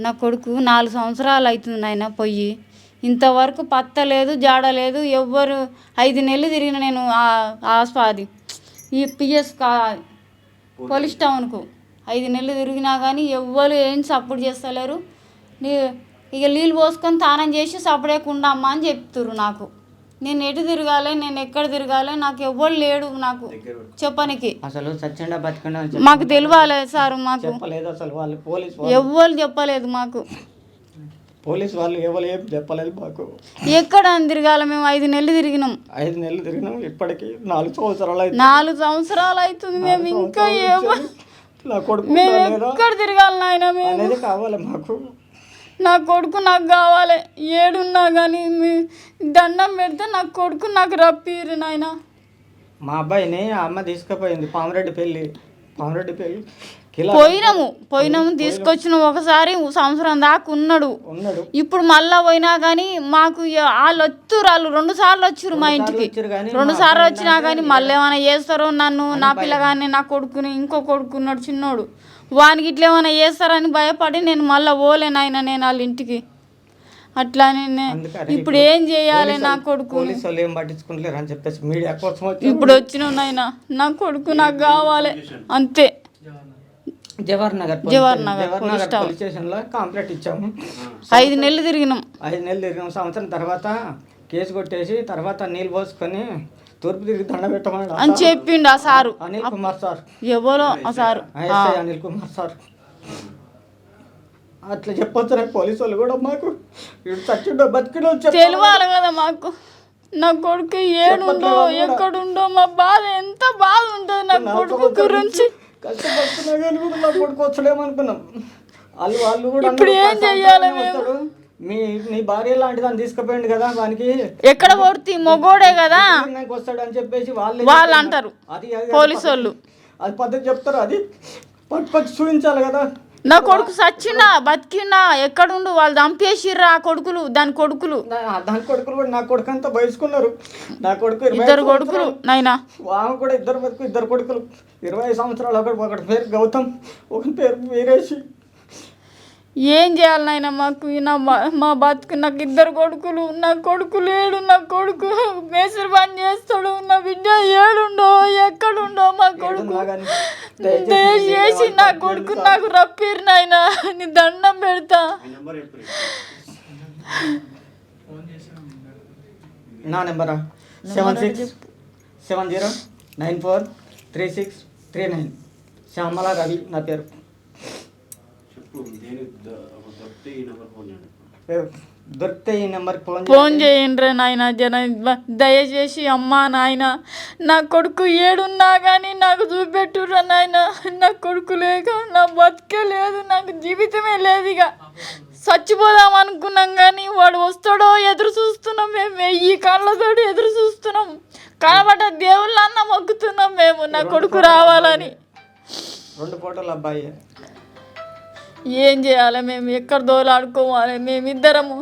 నా కొడుకు 4 సంవత్సరాలు అవుతుంది నాయన పోయి, ఇంతవరకు పత్త లేదు జాడ లేదు. ఎవ్వరు 5 నెలలు తిరిగిన నేను అది ఈ పిఎస్ పోలీస్ టౌన్కు 5 నెలలు తిరిగినా కానీ ఎవ్వరు ఏం సపోర్ట్ చేస్తలేరు. ఇక నీళ్ళు పోసుకొని తానం చేసి సపడేకుండా అమ్మ అని చెప్తుర్రు నాకు. నేను ఎటు తిరగాలి, నేను ఎక్కడ తిరగాలి, నాకు ఎవ్వరు లేడు నాకు చెప్పనికి. అసలు సత్యంగా బతికండా మాకు తెలియాలి సార్, మాకు చెప్పలేదు అసలు వాళ్ళు పోలీస్ ఎవ్వరు చెప్పలేదు మాకు. పోలీస్ వాళ్ళు ఎవరు ఏం చెప్పలేదు మాకు. ఎక్కడ తిరగాలి, మేము 5 నెలలు తిరిగినాం. 5 నెలలు తిరిగినాం, ఇప్పటికి 4 సంవత్సరాలు 4 సంవత్సరాలు అవుతుంది. మేము ఇంకా ఏమో నా కొడుకు మేము ఎక్కడ తిరగాలి నాయన, మేము అనేది కావాలి మాకు. నా కొడుకు నాకు కావాలి. ఏడున్నా కానీ మీ దండం పెడితే నా కొడుకు నాకు రప్పిరు నాయన. మా అబ్బాయిని అమ్మ తీసుకుపోయింది పామరెడ్డి పెళ్ళి పోయినాము తీసుకొచ్చిన ఒకసారి సంవత్సరం దాకా ఉన్నాడు. ఇప్పుడు మళ్ళా పోయినా కానీ మాకు వాళ్ళు వచ్చారు, వాళ్ళు 2 సార్లు వచ్చారు మా ఇంటికి. 2 సార్లు వచ్చినా కానీ మళ్ళీ ఏమైనా చేస్తారో నన్ను, నా పిల్లగాన్ని, నా కొడుకుని, ఇంకో కొడుకున్నాడు చిన్నోడు, వానికి ఇట్లా ఏమైనా చేస్తారని భయపడి నేను మళ్ళీ పోలేను ఆయన, నేను వాళ్ళ ఇంటికి. అట్లానే ఇప్పుడు ఏం చేయాలి నా కొడుకు? ఇప్పుడు వచ్చిన నాయన నా కొడుకు నాకు కావాలి అంతే. జవహర్ నగర్ పోలీస్ స్టేషన్ లో కంప్లైంట్ ఇచ్చాము. 5 నెలలు తిరిగినాం. 5 నెలలు తిరిగినాం. సంవత్సరం తర్వాత కేసు కొట్టేసి తర్వాత నీళ్ళు పోసుకొని తూర్పు తిరిగి దండ పెట్టమని అని చెప్పిండు ఆ సారు. అనిల్ కుమార్ సార్, ఎవరో ఆ సారు, అనిల్ కుమార్ సార్. అట్లా చెప్పొచ్చు పోలీసు వాళ్ళు కూడా మాకు చచ్చిండో బతికిడో తెలియాలి కదా మాకు. నా కొడుకు ఏడుండో ఎక్కడుండో మా బాధ ఎంత బాధ ఉంటుంది నా కొడుకు గురించి. కష్టపడుతున్నా కానీ కూడా నా కొడుకు వచ్చలేమనుకున్నాం. వాళ్ళు కూడా ఇప్పుడు ఏం చెయ్యాలి? మీ భార్య లాంటిది అని తీసుకుపోయింది కదా, వానికి ఎక్కడ కొడితే మొగోడే కదా వస్తాడు అని చెప్పేసి వాళ్ళు అంటారు పోలీసు వాళ్ళు. అది పద్ధతి చెప్తారు, అది పట్టుపచ్చి చూపించాలి కదా. నా కొడుకు సచ్చిండా బతికిండా ఎక్కడుండు, వాళ్ళు చంపేసిర్రా కొడుకులు, దాని కొడుకులు కూడా నా కొడుకు అంతా బయసుకున్నారు. నా కొడుకు 2 కొడుకులు నాయనా, ఆమె కూడా 2 కొడుకులు 20 సంవత్సరాలు. ఒకటి పేరు గౌతమ్, ఒక పేరు వీరేష్. ఏం చేయాలి నాయన మాకు? మా బతుకు నాకు 2 కొడుకులు, నా కొడుకు లేడు. నా కొడుకు మేసరి పని చేస్తాడు. నా బిడ్డ ఏడుండో ఎక్కడుండో మా కొడుకు. దయచేసి నా కొడుకు నాకు రప్పిరు నాయన, నీ దండం పెడతా. నా నెంబరా 7670943639. శ్యామల రవి నా పేరు. దొరికితే ఈ నెంబర్ ఫోన్ చేయండి నాయన జన. దయచేసి అమ్మా నాయన, నా కొడుకు ఏడున్నా కానీ నాకు చూపెట్టుర్రా నాయన. నా కొడుకు లేక నా బతికే లేదు, నాకు జీవితమే లేదు. ఇక చచ్చిపోదాం అనుకున్నాం కానీ వాడు వస్తాడో ఎదురు చూస్తున్నాం. మేము 1000 కళ్ళతో ఎదురు చూస్తున్నాం. కనబడ్డ దేవుళ్ళన్న మొక్కుతున్నాం మేము నా కొడుకు రావాలని. 2 ఫోటోలు అబ్బాయి. ఏం చేయాలి మేము? ఎక్కడ దోలాడుకోవాలి? మేమిద్దరము